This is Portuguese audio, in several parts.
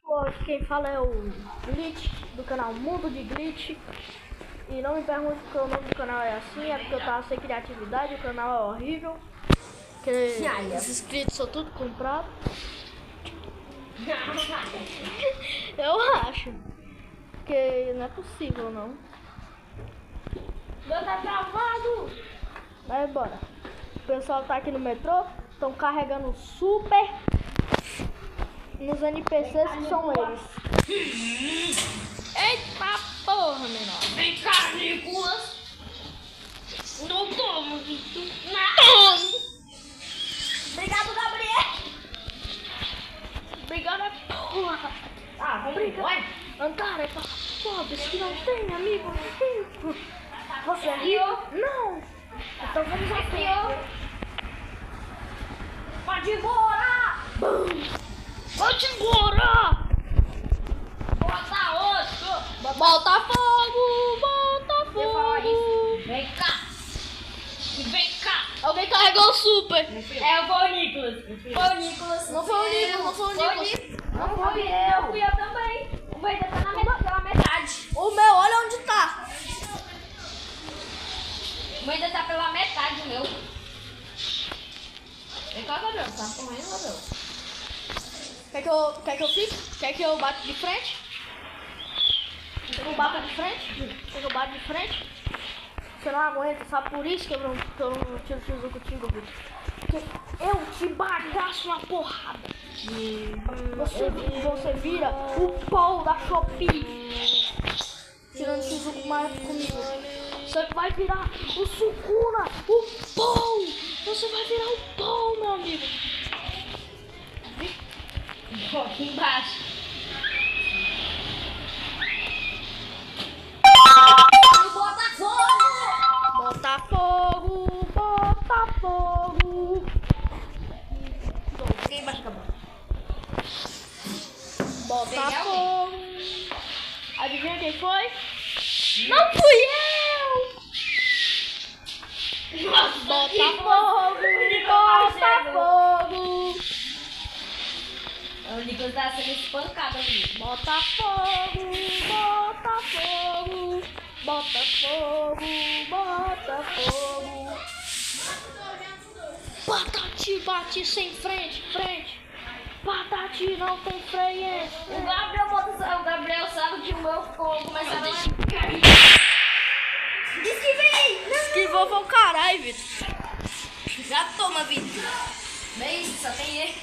Hoje quem fala é o Glitch, do canal Mundo de Glitch. E não me pergunte porque o nome do canal é assim, é porque eu tava sem criatividade, o canal é horrível. Porque os inscritos são tudo comprados. Eu acho. Porque não é possível não. Meu tá travado! Vai embora. O pessoal tá aqui no metrô, estão carregando super nos NPCs que são eles. Eita porra, menor! Vem cá, Nicolas! Não tomo isso! Não! Obrigado, Gabriel! Obrigado, porra! Ah, obrigado! Andar é pra pobres que não tem amigo rico. Você é Esfriou? rico? Não! Então vamos aqui. Esfriou? Pode ir embora! Pode ir embora! Bota outro! Bota fogo! Bota Eu falar fogo! isso. Vem cá! Vem cá! Alguém carregou o super! É, foi o Nicolas! Foi o Nicolas! Não foi o Nicolas, não foi o Nicolas! Não fui eu! Fui eu também! O meu ainda tá pela metade! O meu, olha onde tá! O meu ainda tá pela metade, o meu! Vem cá, Gabriel! Tá correndo, Gabriel? Quer que eu fique? Quer que eu bata de frente? Quer que eu bata de frente? Quer que eu bata de frente? Você não aguenta, sabe por isso que eu não tiro X1 contigo, Vitor? Porque eu te bagaço na porrada. Você vira o pau da Shopee. Tirando X1 comigo. Você vai virar o Sukuna, o pau. Você vai virar o pau, meu amigo. Aqui embaixo! Botafogo, Botafogo. Fiquei embaixo da bola. Botafogo. Adivinha quem foi? Não fui eu! Nossa, Botafogo, Botafogo. O Nicolas tá sendo espancado ali. Botafogo, Botafogo. Botafogo, Botafogo. Patati bate sem frente, frente. Patati não tem freio. O Gabriel sabe que o meu ficou começando a... Esquivou foi o caralho, Vitor. Já toma, Vitor. Bem, só tem ele.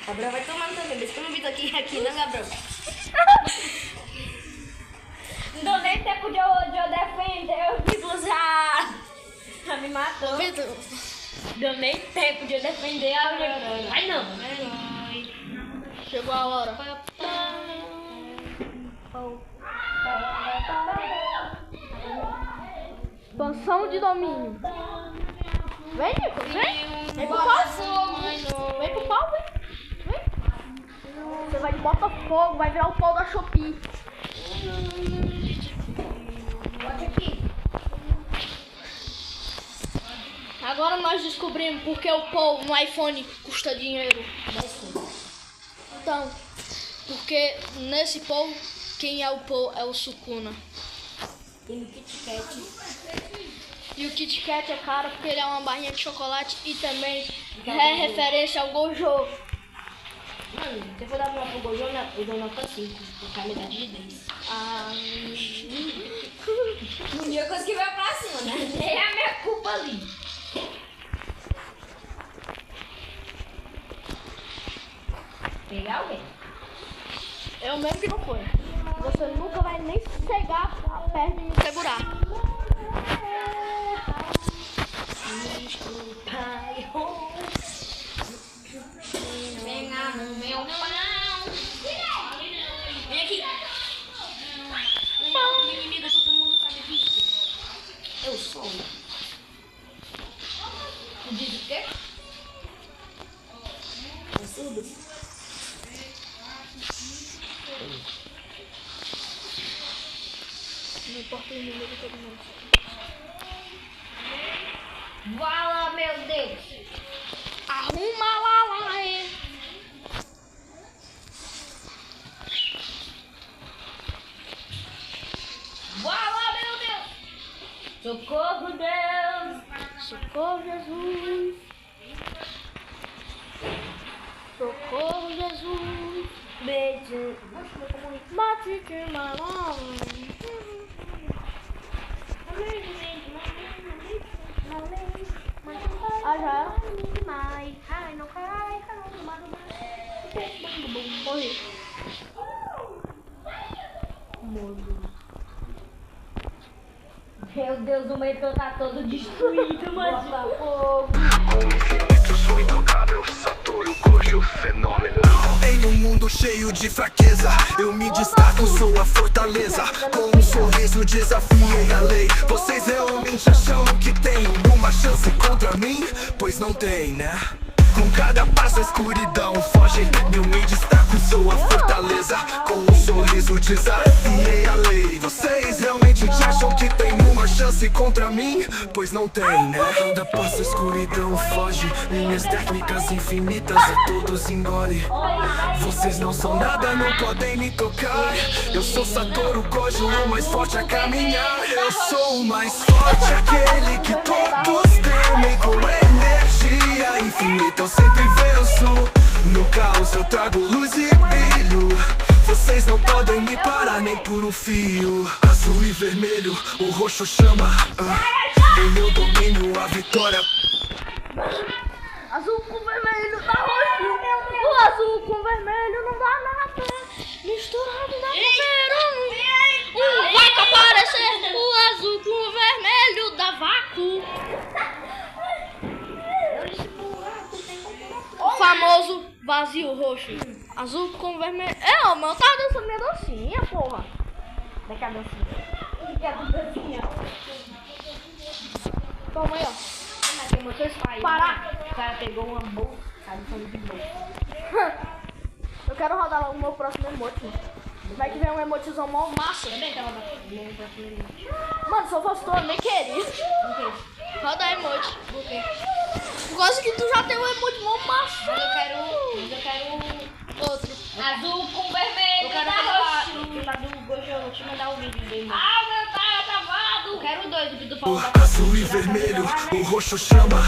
Gabriel vai tomando também. Vê se eu não Vitor aqui, não, Gabriel. Não deu nem tempo de eu defender. O Nicolas já me matou. Vitor. Deu nem tempo de eu defender a Vai não. Chegou a hora. Expansão de domínio. Vem, Nico, vem. Vem pro pau. Vem pro pau, vem. Vem. Você vai de Botafogo, vai virar o pau da Shopee. Pode aqui. Agora nós descobrimos porque o Paul no iPhone custa dinheiro. Então, porque nesse Paul, quem é o Paul é o Sukuna. Tem o Kit Kat. E o Kit Kat é caro porque ele é uma barrinha de chocolate e também é referência ao Gojo. Mano, se eu for dar uma pro Gojo, eu dou nota 5, porque a metade de 10. Ah, Um dia eu consegui ver pra cima, né? Nem é a minha culpa ali. Pegar alguém. eu mesmo que não foi. Você nunca vai nem chegar perto de me segurar. Venha no meu pau. Vem aqui. Minha inimiga, todo mundo sabe disso. Eu sou. Tu diz o quê? É surdo? Não importa o inimigo, todo mundo. Vala, meu Deus. Arruma lá, Socorro, Deus. Socorro, Jesus. Socorro, Jesus. Beijo. Mate que malão. Ah, já era? Ai, não cai, Morri. Meu Deus, o metrô tá todo destruído, mano. Com infinito, sou intocável, Satoru Gojo, fenomenal. Em um mundo cheio de fraqueza, eu me destaco, sou a fortaleza. Com um sorriso desafiei a lei. Vocês realmente acham que tem uma chance contra mim? Pois não tem, né? Com cada passo a escuridão foge. Eu me destaco, sou a fortaleza. Com um sorriso desafiei a lei. Vocês realmente acham que tem uma chance contra mim? Pois não tem, né? Cada passo a escuridão foge. Minhas técnicas infinitas a todos engole. Vocês não são nada, não podem me tocar. Eu sou Satoru Gojo, o mais forte a caminhar. Eu sou o mais forte, aquele que todos temem. Com energia infinita eu sempre venço. No caos eu trago luz e brilho. Vocês não podem me parar nem por um fio. Azul e vermelho, o roxo chama. Em meu domínio a vitória. Azul com vermelho dá roxo. O azul com vermelho não dá nada. Misturado dá pra vácuo aparecer. O azul com o vermelho dá vácuo. O famoso vazio roxo. Azul com vermelho. É, mas eu tava dançando minha dancinha, porra. Daqui a dancinha. Toma aí, ó. Mas tem muitos pais. Parar. O cara pegou uma bolsa. Cara, foi de bolsa. Eu quero rodar logo o meu próximo emote, mano. Vai que vem um emotezão mó massa. Também quero rodar meu próximo emote. Mano, se eu fosse tu, eu nem queria. Ok. Roda emote. Por quê? Por causa que tu já tem um emote mó massa. Mas eu quero Outro. azul com vermelho. Eu quero aquela do Gojo, eu vou te mandar o vídeo dele. Ah, o meu tá travado. Eu quero dois, o que tu falou da Azul e vermelho, o roxo chama.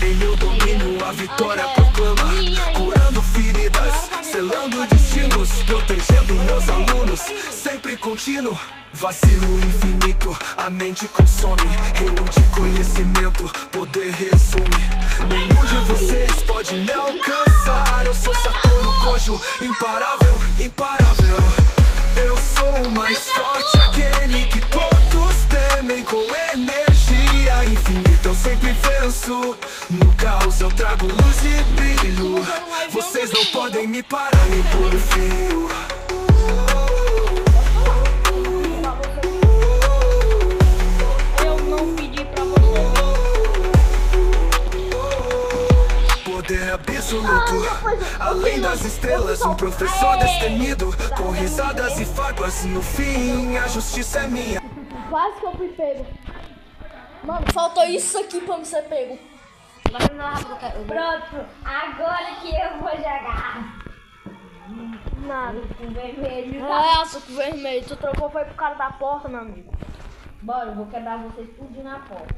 Em meu domínio a vitória proclama. Curando feridas, selando destinos, protegendo meus alunos, sempre contínuo. Vacilo infinito, a mente consome. Reúne conhecimento, poder resume. Nenhum de vocês pode me alcançar. Eu sou Satoru Gojo, imparável, imparável. Eu sou o mais forte, aquele que todos temem. Com energia infinita eu sempre venço. No caos eu trago luz e brilho. Vocês não podem me parar nem por um fio. Eu não pedi pra você. Poder absoluto, além das estrelas, um professor destemido, com risadas e fábulas. No fim, a justiça é minha. Quase que eu fui pego. Mano, faltou isso aqui pra me ser pego. Agora não rápido, eu quero. Pronto, agora que eu vou jogar. Nada. Com vermelho. É, azul com vermelho. Tu trocou foi pro cara da porta, meu amigo. Bora, eu vou quebrar vocês tudo na porta.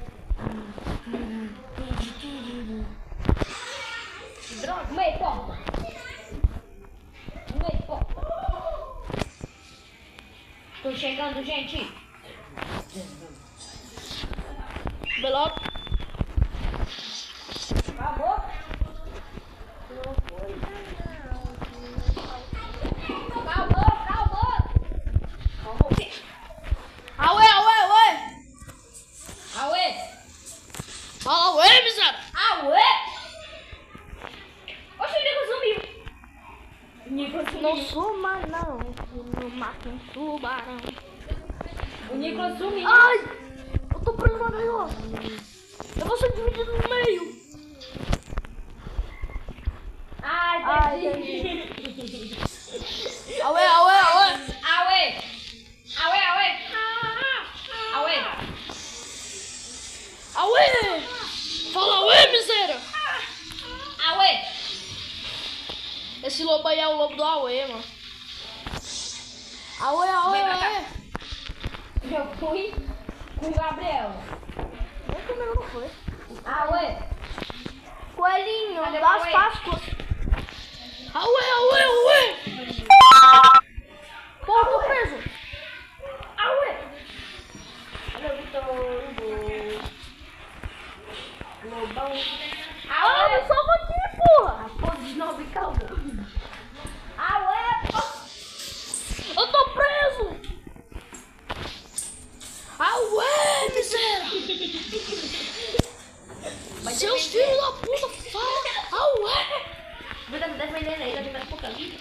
Droga, meio porta. Meio porta. Tô chegando, gente. Belote. Acabou? Acabou. Auê, auê, auê. Auê. Fala auê, miséria. Auê. Oxe, o Nico sumiu. Não suma não, que não mata um tubarão. O Nico sumiu. Ai, eu tô preso no negócio. Eu vou ser dividido no meio. Ai, entendi. Auê, auê, auê. Auê. Auê. Fala auê, miséria. Auê. Esse lobo aí é o lobo do auê, mano. Auê, auê, Vem pra cá. auê. Eu fui. Com o Gabriel. Nem comigo não foi. Ah, ué. Coelhinho, Cadê o das coelho? Páscoas. Auê, auê, auê. Pô, tô preso. Auê. Olha o Vitor. Lobão. Ah, me salva aqui, porra. A pose de novo e calma. Auê, pô. Eu tô preso. Auê, miséria. Seus filhos da puta, fala. Auê. Você tá defendendo aí, tá defendendo apocalipse?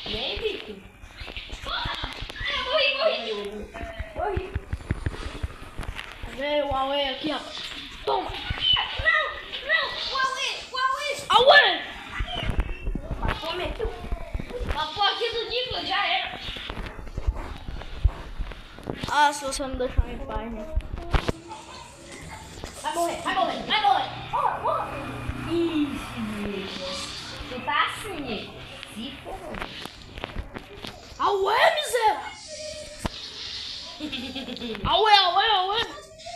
Vem, Vitor. Morri. Veio o Auê aqui, rapaz. Toma. Não, Auê. Auê. Passou, meteu. Passou aqui do Nicolas, já era. Ah, se você não deixar em paz, né? Vai morrer. Morra. Ixi, tu tá assim, Nico. Se for. Auê, miséria. Auê, auê, auê.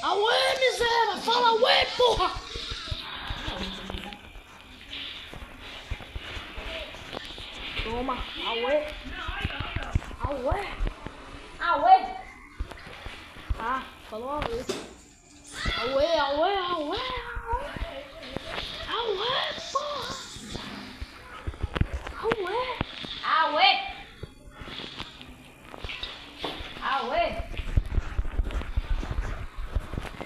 Auê, miséria. Fala auê, porra. Toma, auê. Auê. Auê. Ah, falou auê. Auê, auê, auê. Auê, porra. Auê. Auê.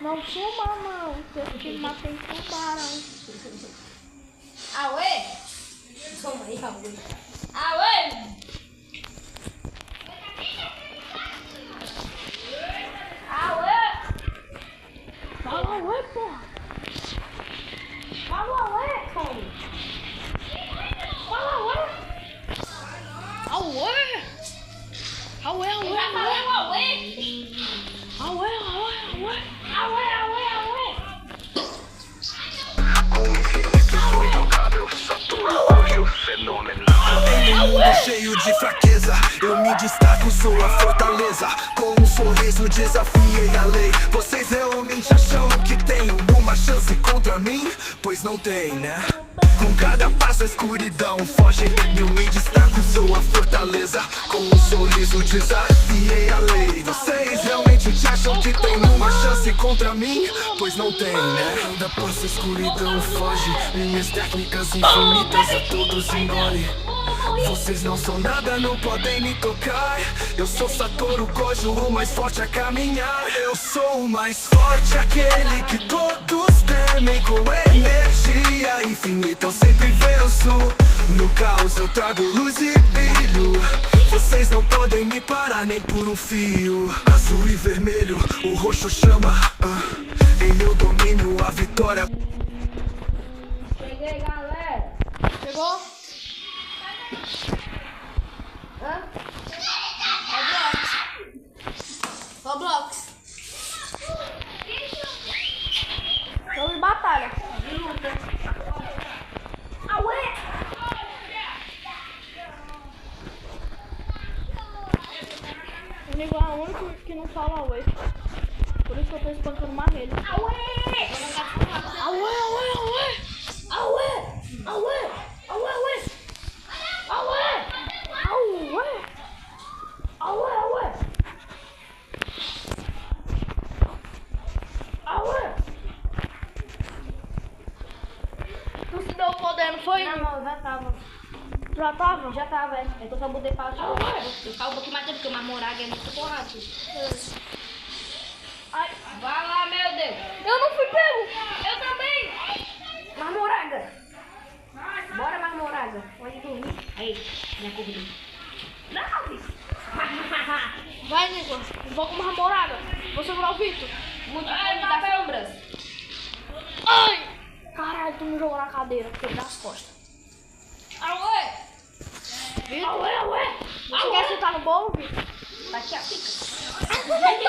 Não suma não, que eu te matei com tubarão. Auê. Toma aí, Auê. Auê. Auê. Fala auê, porra. Fala auê, Tom. Fala auê. Auê. Auê, auê, Já falei o auê. auê, auê, auê. Auê. Com o infinito sou intocável, Saturno, hoje o fenomenal. Em um mundo cheio de fraqueza, eu me destaco, sou a fortaleza. Com um sorriso desafiei a lei. Vocês realmente acham que tem uma chance contra mim? Pois não tem, né? Com cada passo a escuridão foge. Eu me destaco, sou a fortaleza. Com um sorriso desafiei a lei. Vocês realmente acham que tem uma chance contra mim? Pois não tem, né? Cada passo a escuridão foge. Minhas técnicas infinitas a todos engole. Vocês não são nada, não podem me tocar. Eu sou Satoru Gojo, o mais forte a caminhar. Eu sou o mais forte, aquele que todos temem. Com energia infinita eu sempre venço. No caos eu trago luz e brilho. Vocês não podem me parar nem por um fio. Azul e vermelho, o roxo chama. Em meu domínio a vitória. Cheguei, galera. Chegou? Hã? Roblox. Jogo de batalha. De luta. Auê. O Nico é o único que não fala auê. Por isso que eu tô espancando mais ele. Auê. Auê, auê, auê. Auê. Auê. Auê, auê. Auê. Auê. Auê, auê. Auê. Tu se deu o poder, não foi? Não, já tava. Já tava? Já tava, é. Eu só botei pra achar. Eu falo um pouquinho mais tempo, porque o Marmoraga é muito porrado. Ai, Vai lá, meu Deus. eu não fui pego. Eu também. Marmoraga. Bora, Marmoraga. Pode dormir. Aí, minha corrida. Não, bicho. Vai, Nico. Vou com uma moraga. Vou segurar o Vitor. Multicone das sombras. Ai! Caralho, tu me jogou na cadeira. Quebrei as costas. Auê. Vitor? Auê, auê. Você quer sentar no bolo, Vitor? Tá aqui a pica.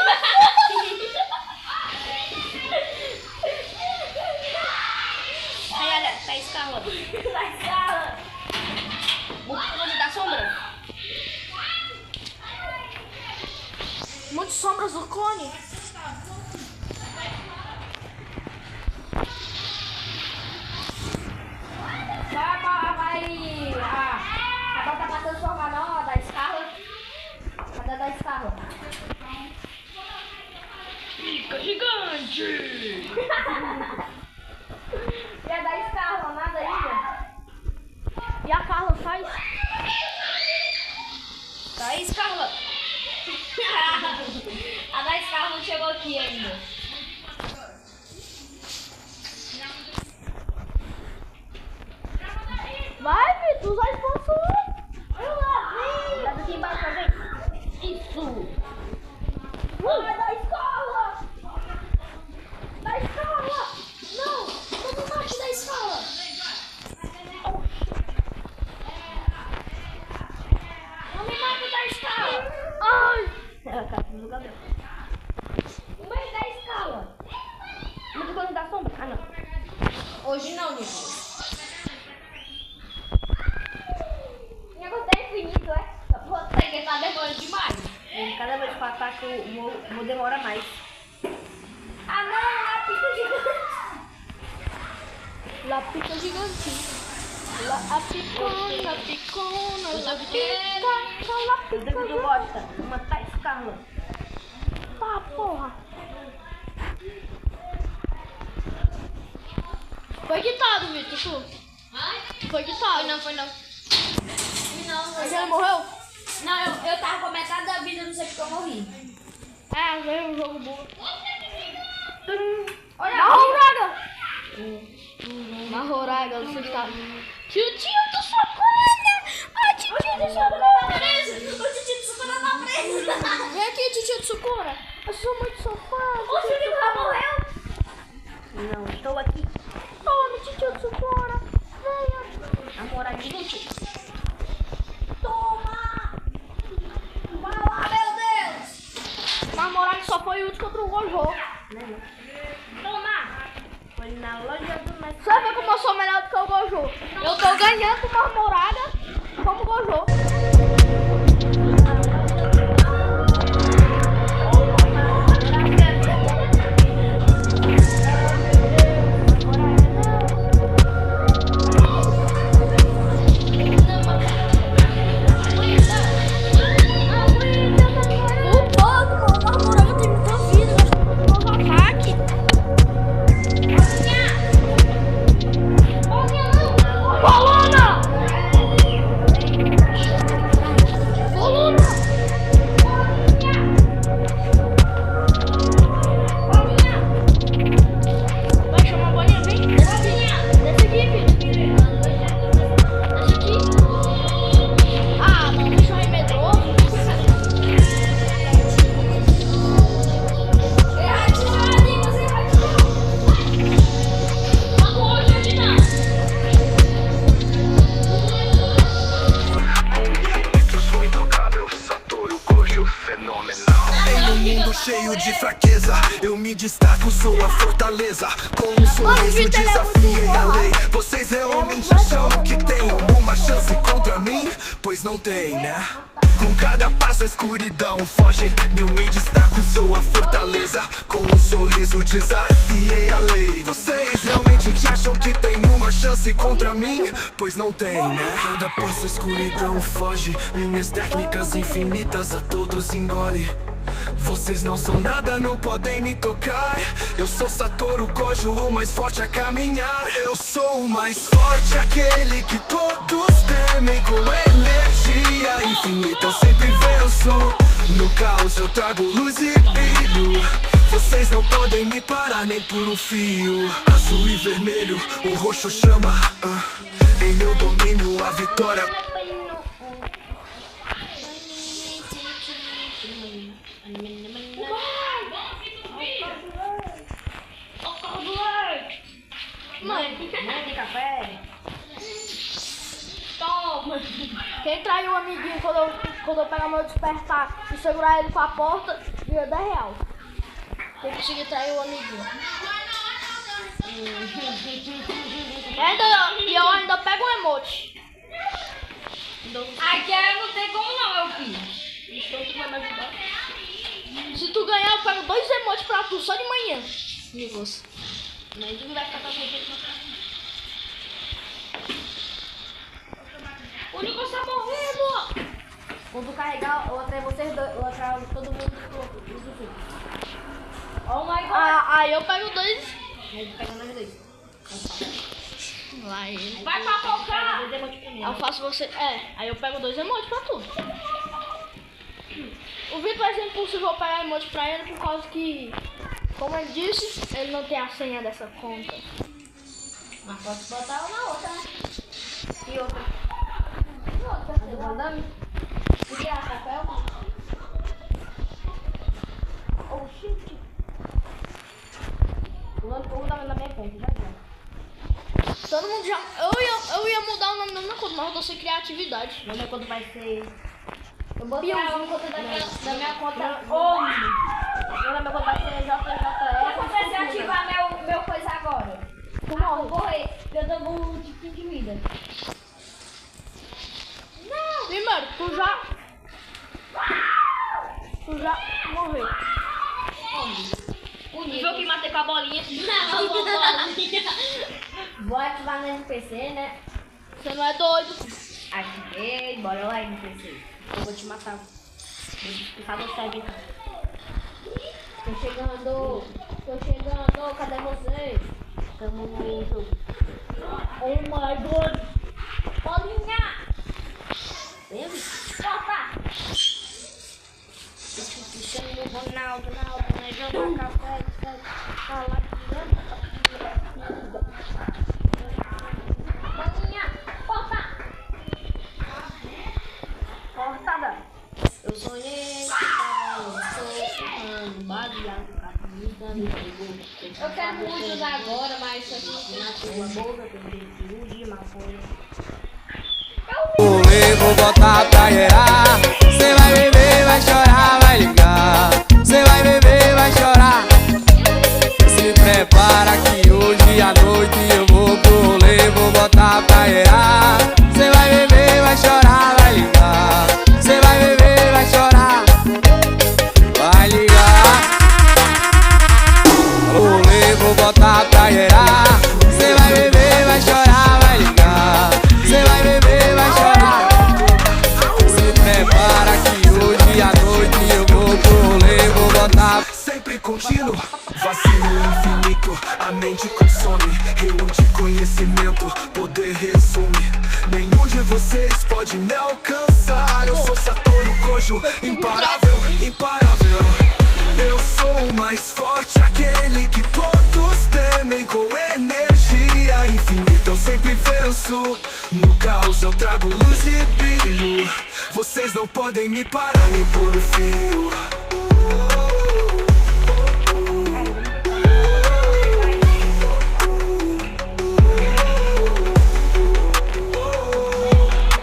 Aí, olha, tá escalando. Tá escalando. Multicone da sombra. Muito sombras do cone. A bota pra transformar não, a da Scarla. Cadê da Scarla? Fica gigante. E a da Scarla, nada ainda. E a Carla faz? Da Scarla. A da Scarla não chegou aqui ainda. Vai, Vitor, usa a expansão. Eu lavei. Tá aqui embaixo também. Isso. Vai da escola. Da escola. Não, não bate da escola. Não me mata da escala. Ai. No meio da escala. Mas quando dá sombra? Ah, não. Hoje não, Nicolas. O negócio é infinito, é? Você que tá demorando demais. Cada vez que eu ataco, o meu demora mais. Ah não, a pica gigante. La pica gigante. La picona, la picona, la pica, la pica. Eu gosto. Uma tá escala. Tá, porra. Foi quitado, Vitor, tu? Foi quitado. Foi não. Mas ele morreu? Não, eu tava com metade da vida, não sei porque eu morri. É, veio um jogo bom. Olha Marroraga! Marroraga, você está... Tio do Socorro! Ai, tio do Socorro! O tio de Sucura tá preso. Vem aqui, tio do Socorro! Eu sou muito sofá! O tio já morreu. Não, estou aqui. Toma, tio do Socorro! Venha! Namoradinho, tio. Toma! Vai lá, meu Deus! Namorado só foi útil contra o Gojo. Toma! Foi na loja do Mestre. Você vê como eu sou melhor do que o Gojo? Eu tô ganhando uma namorada como o Gojo. Cheio de fraqueza, eu me destaco, sou a fortaleza. Com um sorriso desafiei a lei. Vocês realmente acham que tem alguma chance contra mim? Pois não tem, né? Com cada passo a escuridão foge. Eu me destaco, sou a fortaleza. Com um sorriso desafiei a lei. Vocês realmente acham que tem uma chance contra mim? Pois não tem, né? Cada passo a escuridão foge. Minhas técnicas infinitas a todos engole. Vocês não são nada, não podem me tocar. Eu sou Satoru Gojo, o mais forte a caminhar. Eu sou o mais forte, aquele que todos temem. Com energia infinita eu sempre venço. No caos eu trago luz e brilho. Vocês não podem me parar nem por um fio. Azul e vermelho, o roxo chama. Em meu domínio a vitória. Mãe de café. Toma. Quem traiu o amiguinho quando eu pegar meu despertar e segurar ele com a porta, ganha 10 reais. Quem conseguir trair o amiguinho. E eu ainda pego um emote. Aqui não tem como não, meu filho. Então tu vai me ajudar? Se tu ganhar, eu pego 2 emotes pra tu, só de manhã. Negócio. Mas tu não vai ficar com jeito na casa. O Nicolas tá morrendo! Quando carregar, eu atraio vocês dois, eu atraio todo mundo do Oh my god! Aí eu pego 2. Aí pega nós dois. Vai. Vai pra focar! Eu faço você. Aí eu pego 2 emotes pra tu. O Vitor vai ser impossível pegar emote pra ele por causa que, como ele disse, ele não tem a senha dessa conta. Mas pode botar uma outra, né? E outra. Tá mandando? Podia papel? Oh shit. O nome todo tava na minha frente, já. Todo mundo já. Eu ia mudar o nome da minha conta, mas eu tô sem criatividade. Meu nome quando vai ser. Eu botei Bill. uma conta da minha conta. Ô! Meu nome quando vai ser JJF. Se você ativar meu coisa agora. Tu morre. Eu vou correr. Eu dou um tipo de vida. Não! Primeiro, tu já morreu. O Tu viu que matei com a bolinha? Não, bolinha. Vou ativar no NPC, né? Você não é doido. Ativei, bora lá NPC. Eu vou te matar. Vou expulsar você aqui. Tô chegando, cadê vocês? Tamo no jogo. Oh my god. Bolinha! Vem, solta! Cristiano Ronaldo, né? Joga café, fala bolinha, solta! Cortada! Eu sonhei que tava baseado com a comida, me pegou. Eu quero muito usar agora, mas isso aqui na sua boca, tem um de maconha. Vou botar pra gerar. Cê vai beber, vai chorar, vai ligar. Cê vai beber, vai chorar. Se prepara que hoje à noite eu vou pro rolê. Vou botar pra gerar. Cê vai beber, vai chorar, vai ligar. Cê vai beber, vai chorar, vai ligar. Rolê, vou botar pra gerar. Cê vai beber, vai chorar, vai ligar. Cê vai beber, vai chorar. Se prepara que hoje à noite eu vou pro rolê. Vou botar Sempre contínuo, vacilo infinito. A mente consome, reúne conhecimento, poder resume. Nenhum de vocês pode me alcançar. Eu sou Satoru Gojo, imparável, imparável. Eu sou o mais forte, aquele que todos temem. Com energia infinita eu sempre venço. No caos eu trago luz e brilho. Vocês não podem me parar nem por um fio.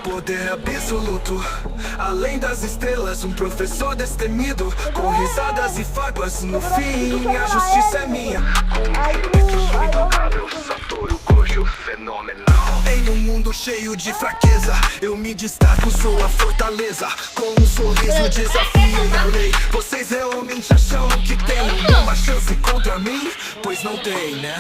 Poder absoluto, além das estrelas, um professor destemido, com risadas e fábulas no fim, a justiça é minha. Eu sou intocável, Satoru Gojo, fenomenal. Em um mundo cheio de fraqueza, eu me destaco, sou a fortaleza. Com um sorriso desafio a lei. Vocês realmente acham que tem uma chance contra mim? Pois não tem, né?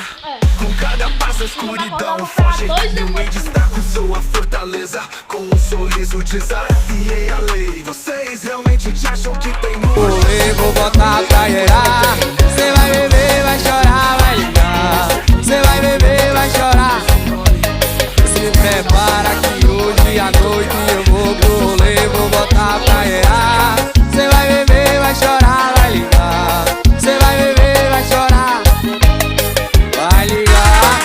Com cada passo a escuridão foge. Eu me destaco, sou a fortaleza. Com um sorriso desafiei a lei. Vocês realmente acham que tem rolê, vou botar pra gerar. Cê vai beber, vai chorar, vai ligar. Cê vai beber, vai chorar. Se prepara que hoje à noite eu vou pro rolê. Vou botar pra gerar. Cê vai beber, vai chorar, vai ligar. Cê vai beber, vai chorar, vai ligar.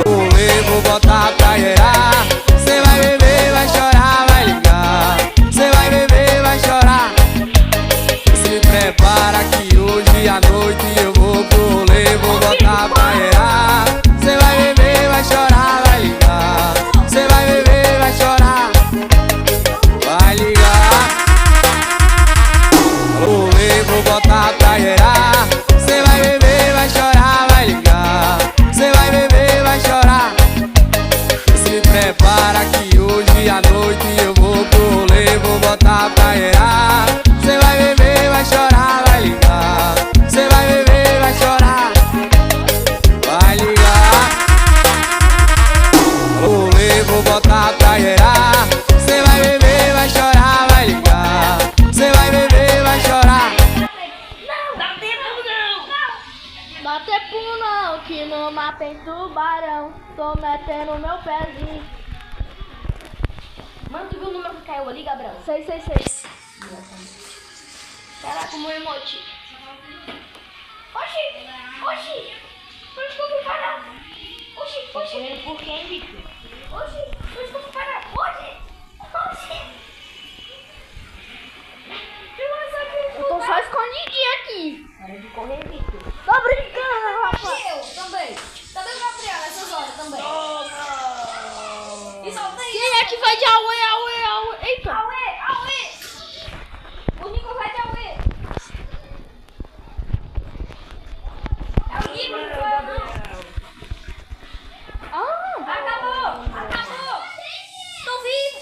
Rolê, vou botar pra gerar. Cê vai beber, vai chorar, vai ligar. Cê vai beber, vai chorar. Se prepara no mar tem tubarão, tô metendo meu pezinho. Mano, tu viu o número que caiu ali, Gabriel? 666. Caraca, o meu emote. Oxi! Oxi! Por que eu fui parar? Oxi! Oxi! Correndo por quem, Victor? Oxi! Por que eu fui parar? Oxi! Oxi! Eu tô só escondidinho aqui. Para de correr, Victor. Tô brincando, rapaz. Eu também. Também o Gabriel nessas horas também. E solta aí. Quem é que vai de Aue, Aue, Aue? Eita! Aue, Aue. O Nico vai de Aue. É o Nico, não sou eu não. Ah! Acabou, acabou. Tô vivo.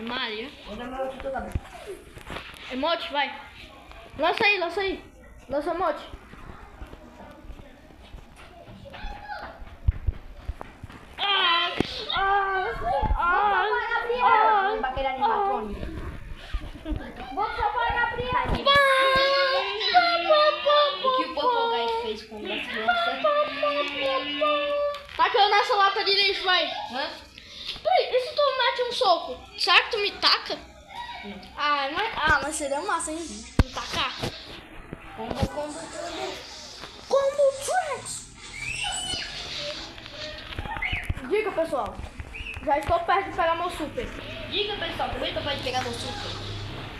Maria. Vou dar meu outro Gabriel. Emote, vai. Lança aí, lança aí. Lança emote. Vamos pra aquele animatrônico. Vamos salvar a Gabriel. O que o Popogás fez com as crianças? Taca eu nessa lata de lixo, vai. Hã? Peraí, e se tu mete um soco? Será que tu me taca? Mas seria massa, hein? Me tacar. Combo Tracks. Diga, pessoal. Já estou perto de pegar meu super. Diga, pessoal, também tô pra pegar meu super.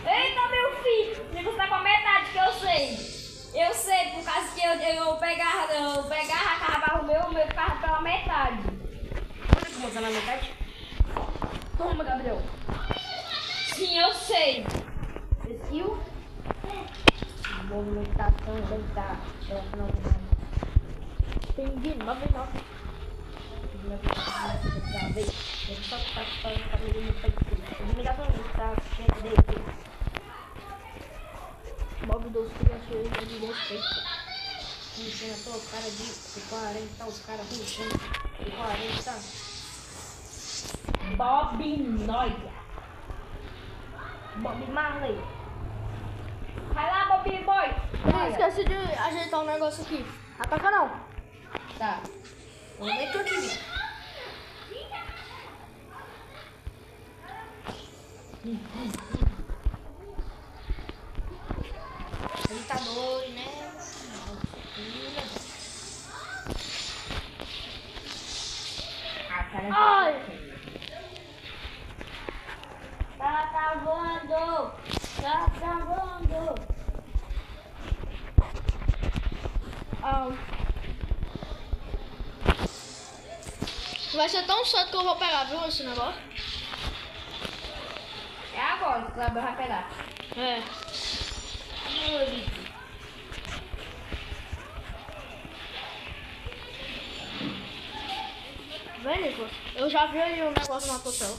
Eita, meu filho! O Nico tá com a metade que eu sei. Eu sei, por causa que eu pegava, acabava o meu ficava pela metade. Olha como tá na metade. Toma, Gabriel. Sim, eu sei. Skill. Movimentação deve estar pela final do ano. Pinguim, 99. Só que tá falando pra mim no peito. Limitação está cheia de Mob dos crianças de respeito. Ensina só o cara de 40, os caras ruxando de 40. Bob Noia. Bob Marley. Vai lá, Bob Boy. Esqueci de ajeitar um negócio aqui. Ataca não. Tá. Vamos ver tudo aqui. Gritador, né? Ai! Tá voando! Tá voando! Vai ser tão cedo que eu vou pegar, viu, esse negócio? É agora que o Gabriel vai pegar. É. Vem, Nicolas. Eu já vi aí um negócio no hotel.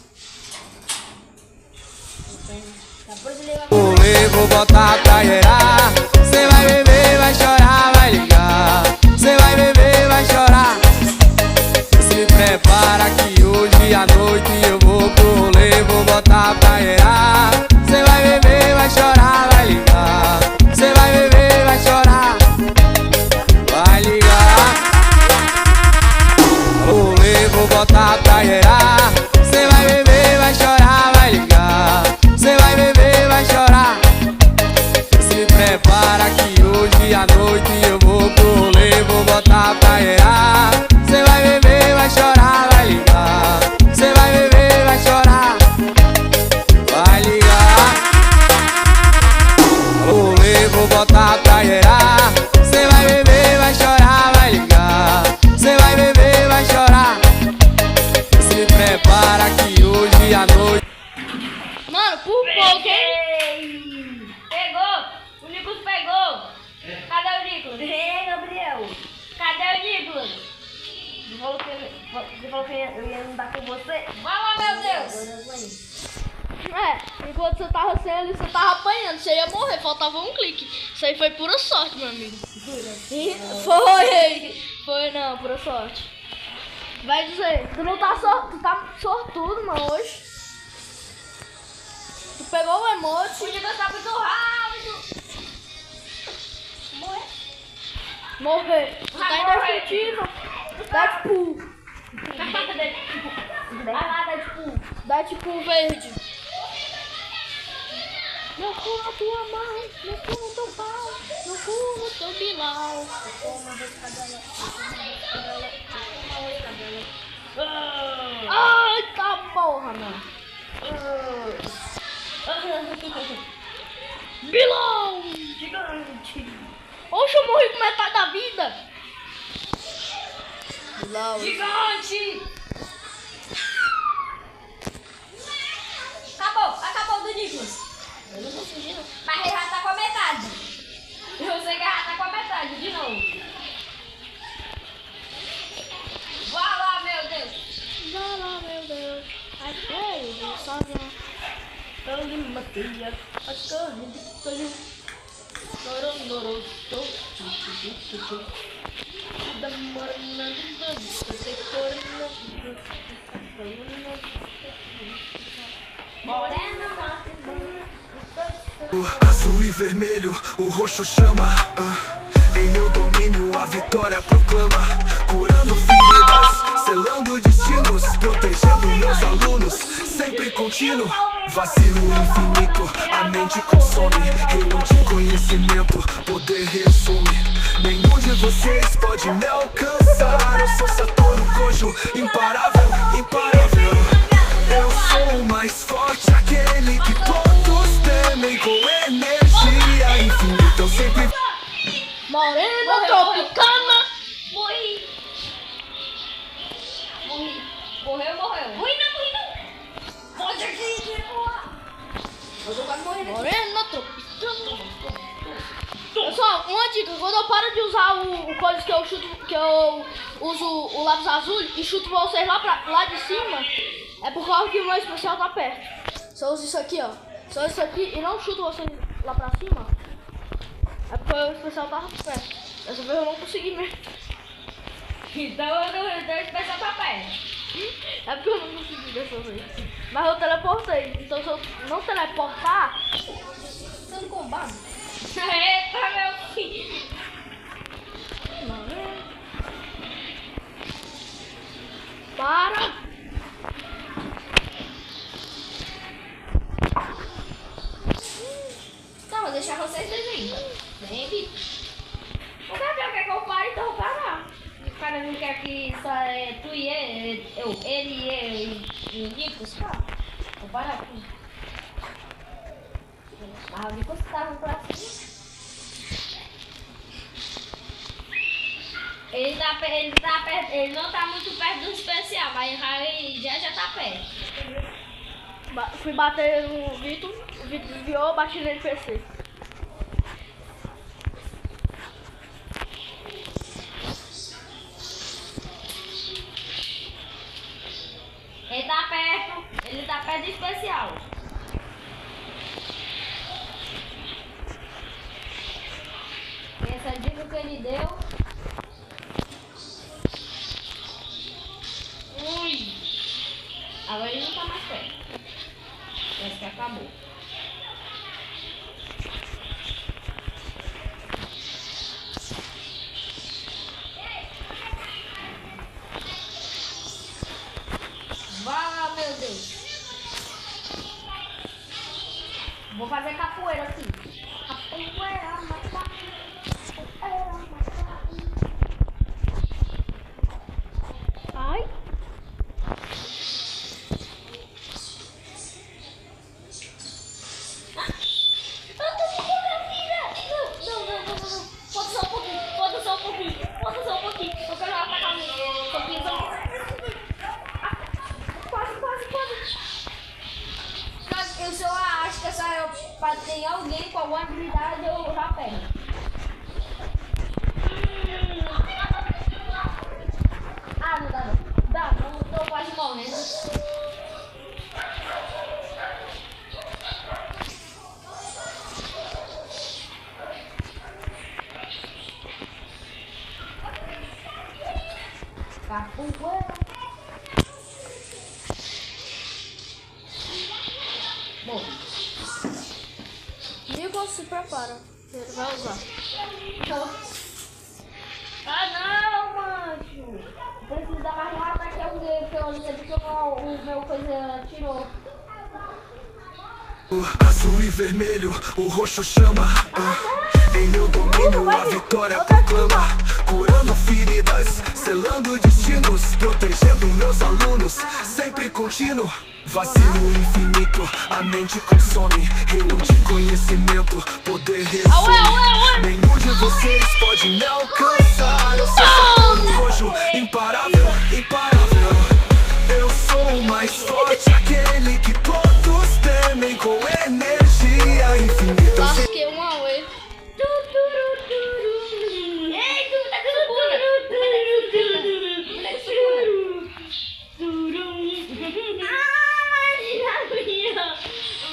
Depois ele vai Vou botar pra gerar. Cê vai beber, vai chorar, vai ligar. Cê vai beber, vai chorar. Se prepara que hoje à noite eu vou pro rolê. Vou botar pra gerar. Cê vai beber, vai chorar, vai ligar. Cê vai beber, vai chorar, vai ligar. Rolê, vou botar pra gerar. Cê vai beber, vai chorar, vai ligar. Cê vai beber, vai chorar. Se prepara que hoje à noite eu vou pro rolê. Vou botar pra gerar. Cê vai beber, vai chorar, vai ligar. Cê vai beber, vai chorar, vai ligar. Rolê, vou botar pra gerar. Cê vai beber, vai chorar, vai ligar. Cê vai beber, vai chorar. Se prepara que hoje à noite. Mano, por pouco, hein? Pegou! O Nicolas pegou! Cadê o Nicolas? Ei, Gabriel! Cadê o Nicolas? Você falou que eu ia andar com você? Vai lá, meu Deus! Enquanto você tava sem ele, você tava apanhando. Você ia morrer, faltava um clique. Isso aí foi pura sorte, meu amigo. Foi não, pura sorte. Vai dizer, tu não tá tu tá sortudo, mano, hoje. Tu pegou o emote. O Nicolas tá muito rápido! Morrer. Tu tá indestrutível. Deadpool. Vai lá, Deadpool. Deadpool verde. Meu cu na tua mão, meu cu no teu pau, meu cu no teu bilau. Ai, tá porra, mano. Bilão! Gigante. Oxe, eu morri com metade da vida. Bilão. Gigante. Acabou do Nicolas. Eu não vou fugir, não. Mas ele já tá com a metade. Eu sei que já tá com a metade de novo. Vai lá, meu Deus. Vai lá, meu Deus. Ai, eu vou sozinha. Eu lhe matei a carne de sonho. Da morna de morena, Azul e vermelho, o roxo chama. Em meu domínio a vitória proclama. Curando feridas, selando destinos, protegendo meus alunos, sempre contínuo. Vacilo infinito, a mente consome. Reino de conhecimento, poder resume. Nenhum de vocês pode me alcançar. Eu sou Saturno Cojo, imparável, imparável. Eu sou o mais forte, aquele que todos temem. Com energia infinita, eu sempre... Morena tropicana. Morri. Morreu. Morri não. Pode aqui, eu tô quase morrendo aqui. Morena tropicana. Pessoal, uma dica, quando eu paro de usar o coisa que eu chuto, que eu uso o lápis azul e chuto vocês lá de cima, é por causa que o meu especial tá perto. Se eu uso isso aqui, ó, se eu uso isso aqui e não chuto vocês lá pra cima, é porque o especial tá perto. Dessa vez eu não consegui mesmo. Então eu especial tá perto. É porque eu não consegui dessa vez. Mas eu teleportei, então se eu não teleportar, Sendo combado. Eita, meu filho. para! Não, vou deixar vocês desenhando. Vem aqui. O Gabriel quer que eu pare, então eu vou parar. O cara não quer que só tu e ele, ele e o Nicolas, cara. Vou parar aqui. Mas o Nicolas tava pra cima. Ele não tá muito perto do especial, mas já tá perto. Fui bater no Vitor, o Vitor desviou, bati nele PC. Ele tá perto do especial. Essa dica que ele deu. Ui! Agora ele não tá mais perto. Parece que acabou. Vá, meu Deus! Vou fazer capoeira aqui. Capoeira, macaco. Ai! Falta só um pouquinho. Eu quero atacar um pouquinho. Se eu acho que tem alguém com alguma habilidade, eu já pego. Ah, não dá não. Dá, não tô quase morrendo. Capoeira. Bom. Nicolas, se prepara. Ele vai usar. Ah, não, mancho. Preciso dar mais um ataque ao dedo, porque eu não sei porque o meu coisa tirou. Azul e vermelho, o roxo chama. Em meu domínio a vitória proclama. Curando feridas, selando destinos, protegendo meus alunos, sempre contínuo. Vacilo infinito, a mente consome. Reino de conhecimento, poder resume. Nenhum de vocês pode me alcançar. Eu sou roxo, imparável, imparável. Eu sou o mais forte, aquele que todos temem, com energia infinita. Lasquei um Aue. Ei, tu tá com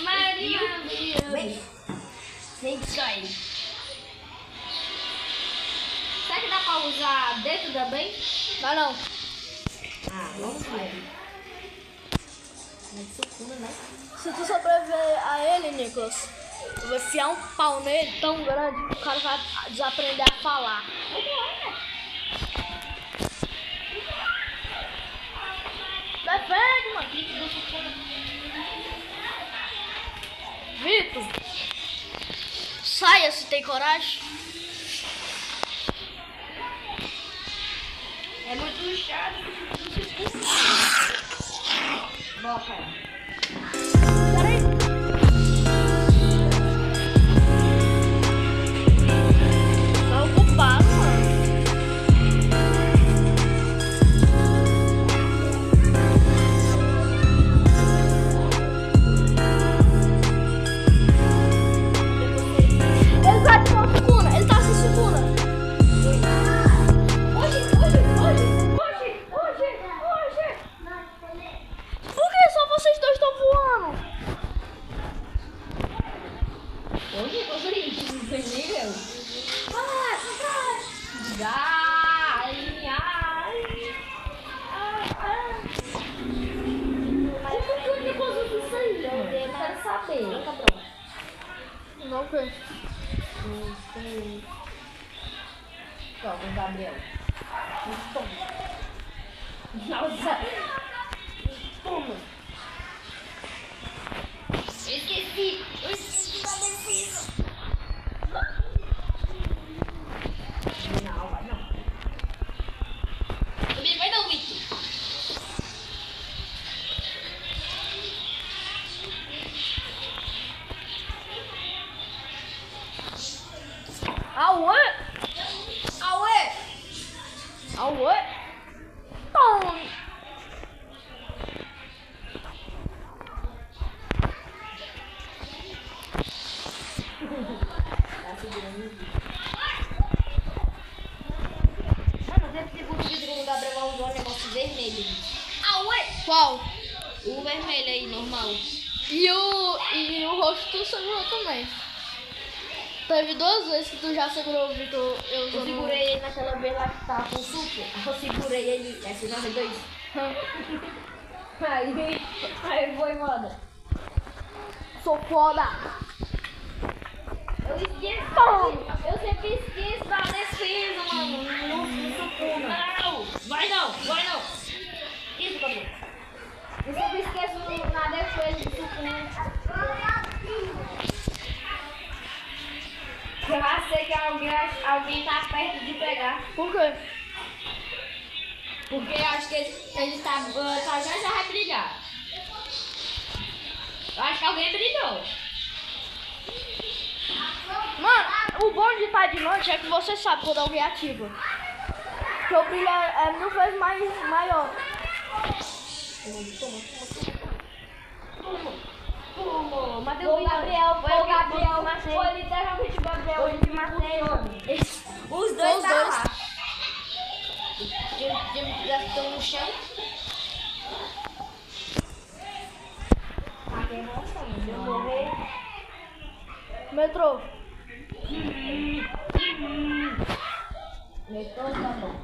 Maria. Snake Shine. Será que dá pra usar dentro também? Mas não. Ah, vamos ver. Mas sucuna, né? Se tu sobreviver a ele, Nicolas, eu vou enfiar um pau nele tão grande que o cara vai desaprender a falar. Defende, mano. Vitor, saia se tem coragem. É muito chato. Bom, cara. Peraí. Tá ocupado, mano. Ele tá de uma sucuna, ele tá sem sucuna. Por que só vocês dois estão voando? Hoje eu sou isso, não tem nem eu. Eu quero saber, cabrão. Não, que? Pronto, o Gabriel. Nossa. Toma. Esqueci da defesa. Não, vai não. Também vai não, Vitor. Aue! Aue! Aue! Tome! Mano, deve ter o vídeo do Gabriel usou um negócio vermelho. Aue! Qual? O vermelho aí, normal. E o rosto tu segurou também. Teve 2 vezes que tu já segurou o Vitor. Eu segurei ele naquela vez lá que tava com super. Eu segurei ele, essa já vez 2. Aí foi, mano. Sou foda. Eu esqueço. Eu sempre esqueço da defesa, mano. No sucuna. Não, vai não, vai não. Isso, Gabriel. Eu sempre esqueço na defesa do sucuna. Eu já sei que alguém tá perto de pegar. Por quê? Porque eu acho que ele tá já vai brigar. Eu acho que alguém brigou. Mano, o bom de estar de noite é que você sabe quando alguém ativa. Porque o brilho é 1000 vezes maior. Matei o Gabriel, foi literalmente o Gabriel, ele me matei. Os dois Os tá dois. lá. Já estão no chão. Eu morri. Metrô. Metrô tá bom.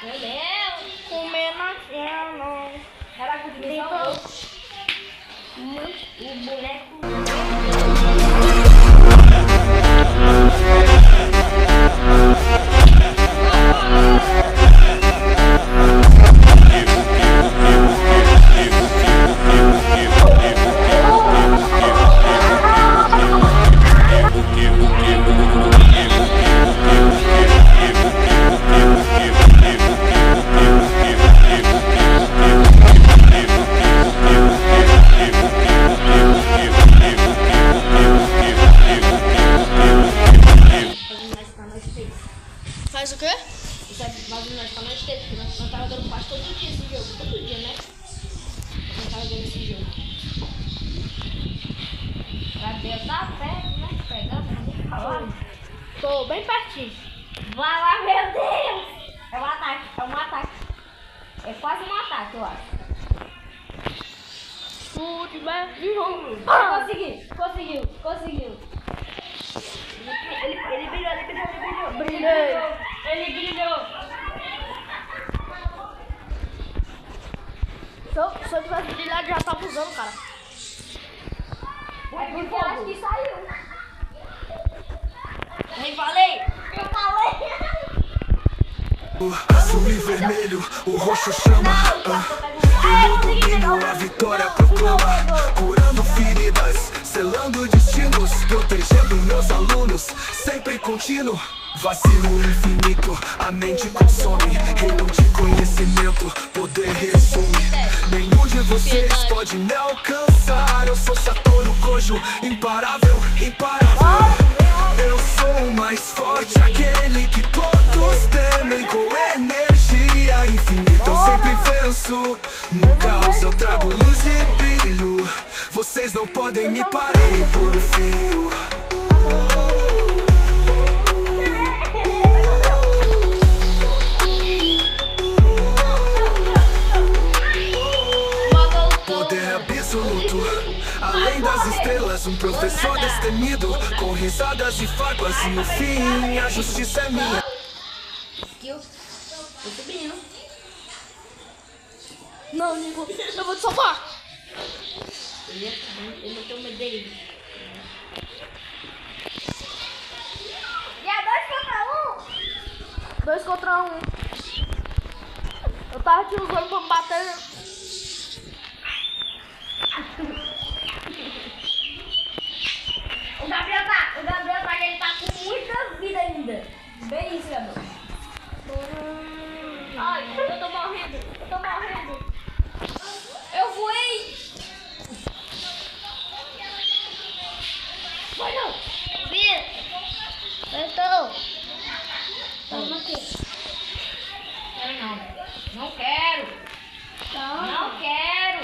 Meu Deus! Comer na cena. Era a contribuição? tô bem pertinho. Vai lá, meu Deus! É um ataque, é um ataque. É quase um ataque, eu acho. Chute, de jogo. Conseguiu. Ele brilhou. Brilhei. Ele brilhou. Se eu tivesse brilhado, já tava usando, cara. É porque eu acho que saiu. Nem falei. Eu falei. Azul e vermelho, o roxo chama. Eu domino, a vitória proclama. Curando feridas, selando destinos, protegendo meus alunos, sempre contínuo. Vacilo infinito, a mente consome. Reino de conhecimento, poder resume. Nenhum de vocês pode me alcançar. Eu sou Satoru Gojo, imparável. Eu sou o mais forte, aquele que todos temem. Com energia infinita eu sempre venço. No caos eu trago luz e brilho. Vocês não podem me parar por um fio. Poder absoluto, além das estrelas, um professor destemido, com risadas e farpas e no fim a justiça é minha. Skill. Tô subindo. Não, Nico, eu vou te salvar. Ele não tem uma dele. E é 2 contra 1. Eu tava te usando pra me bater. O Gabriel tá, ele tá com muita vida ainda. Bem isso, Gabriel. Ai, eu tô morrendo. Eu voei. Vai não. Vira. Eu tô. Toma aqui. Quero não. Não quero. Não quero.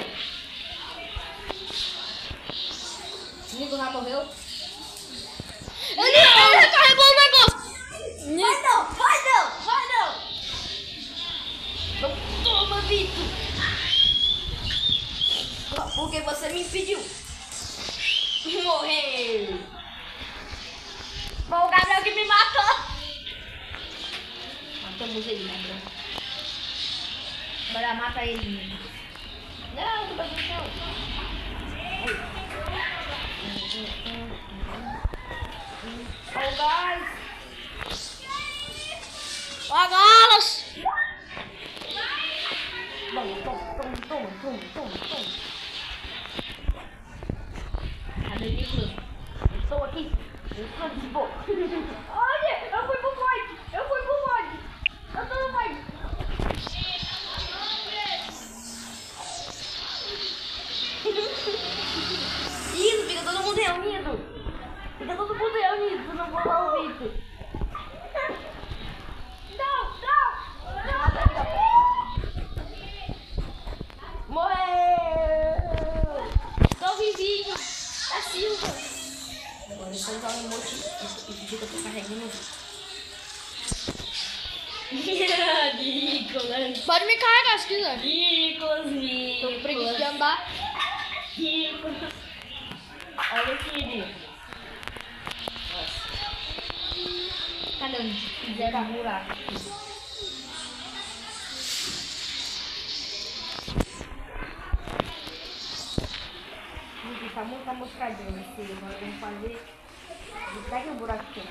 Nico já morreu. Ele recarregou o negócio. Vai não. Toma, Vitor. Porque você me impediu. Morreu. Foi o Gabriel que me matou. Matamos ele, Gabriel. Agora mata ele. Não, tô fazendo chão. Oh, guys. Pagá-las. Toma. Cadê o Nicolas? Eu estou aqui. Eu estou de boa. Olha, eu fui pro void. Eu tô no void. Isso, fica todo mundo reunido. Eu não vou lá o Vitor. Morreu! Tô vivinho! Da Silva! Agora eu só usar o emote e fica carregando. Nicolas! Pode me carregar se quiser. Nicolas! Tô com preguiça de andar. Nicolas! Olha aqui, Nicolas! Cadê onde fizeram a buraco? Tá muito moscadinho esse filho. Agora vamos fazer. Pega o buraco aqui.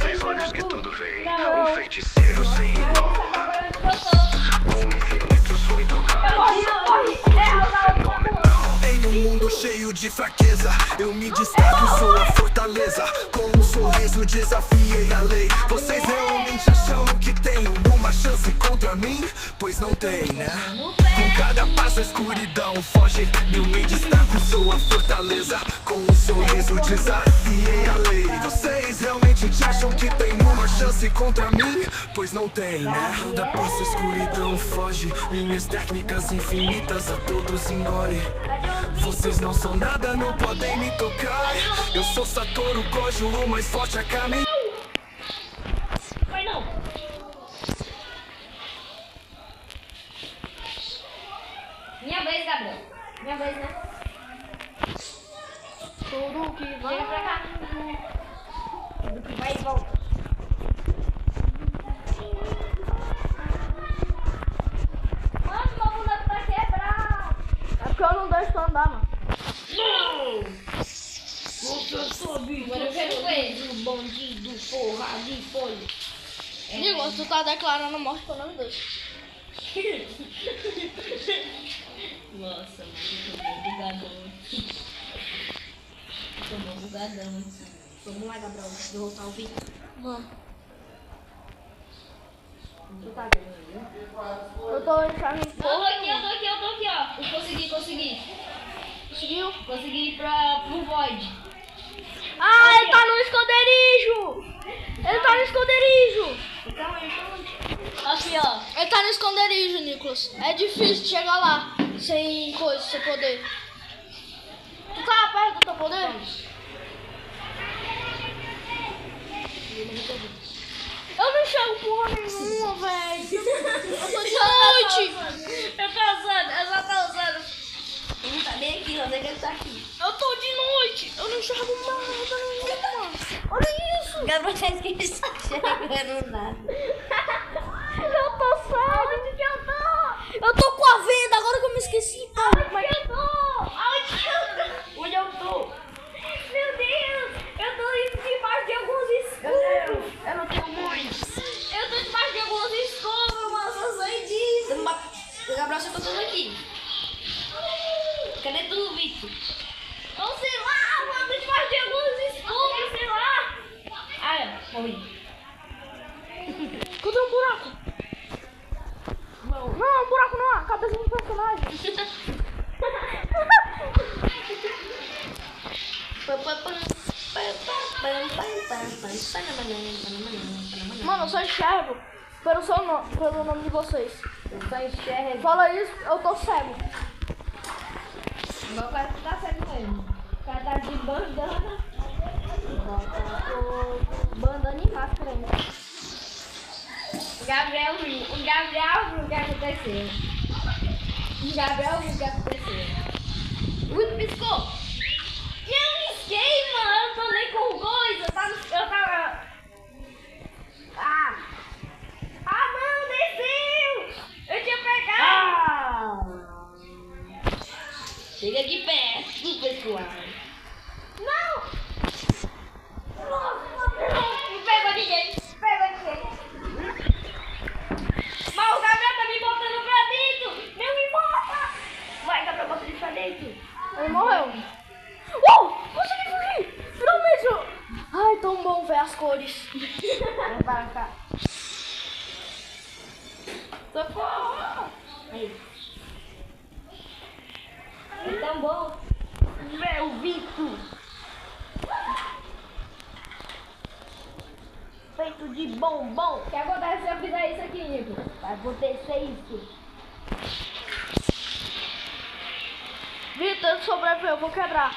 Seis olhos que tudo veem, um feiticeiro sem igual. Um infinito, sou intocável. Em um mundo cheio cheio de fraqueza. Eu me destaco, sou a fortaleza. Com um sorriso desafiei a lei. Vocês realmente acham que tem uma chance contra mim? Pois não tem, né? Com cada passo a escuridão foge. Eu me destaco, sou a fortaleza. Com um sorriso desafiei a lei. Vocês realmente acham que tem uma chance contra mim? Pois não tem, né? Cada passo a escuridão foge. Minhas técnicas infinitas a todos engole. Vocês não são nada, não podem me tocar. Eu sou Satoru Gojo, o mais forte a caminhar. Vai não. Minha vez, Gabriel. Minha vez, né? Tudo que vai. Chega pra cá. Tudo que vai e volta. Mano, meu boneco tá quebrado. É porque eu não deixo tu andar, mano. Agora eu quero ver. Do bandido, porra, de folha. Nicolas, tu tá declarando morte pra nós dois. Nossa, mas eu tô bem bugadão aqui. Tô bem bugadão aqui. Vamos lá, Gabriel, derrotar o Vitor. Mano, Tu tá ganhando. eu tô enxergando Eu tô aqui, ó. Eu consegui. Conseguiu? Consegui ir pro Void. Ah, ele tá no esconderijo! Ele tá no esconderijo! Então, aqui, ó. Ele tá no esconderijo, Nicolas. É difícil chegar lá sem coisa, sem poder. Tu tá perto do teu poder? Eu não enxergo porra nenhuma, velho. Eu tô de noite. Eu já tô usando. Ele tá bem aqui, ó. Ele tá aqui. Eu tô de noite. Eu não enxergo nada nenhuma. Olha isso. Gabriel tá enxergando nada. Eu tô cego. Onde que eu tô? Eu tô com a venda, agora que eu me esqueci. Onde eu tô? Onde eu tô? Meu Deus! Eu tô debaixo de alguns escombros. Eu não tenho muitos. Eu tô debaixo de alguns escombros, mas eu sei disso. O Gabriel já tá todo aqui. Cadê tu, Vitor? Não sei lá, mano. Tô debaixo de alguns escombros, sei lá. Ah, morri. Cadê um buraco? Não, um buraco não. A cabeça do personagem. Mano, eu só enxergo pelo nome de vocês. Eu só enxergo. Fala isso, eu tô cego. Agora o cara tá cego mesmo. O cara tá de bandana. Bandana e máscara ainda. O Gabriel viu o que aconteceu. O Gabriel viu o que aconteceu. O Vitor piscou. Eu risquei, mano. Eu tô nem com coisa. Eu tava... mano, desceu. Eu tinha pegado. Chega aqui perto, pessoal. Não! Não pegou ninguém. Mas o Gabriel tá me botando pra dentro. Não me bota. Vai, Gabriel, bota ele pra dentro. Ele morreu. Consegui fugir! Finalmente! Ai, tão bom ver as cores. Vamos para cá. Socorro! Aí. É tão bom. Meu Vitor. Feito de bombom. O que acontece se eu fizer isso aqui, Nico? Vai acontecer isso. Vitor, sobreviveu, eu vou quebrar.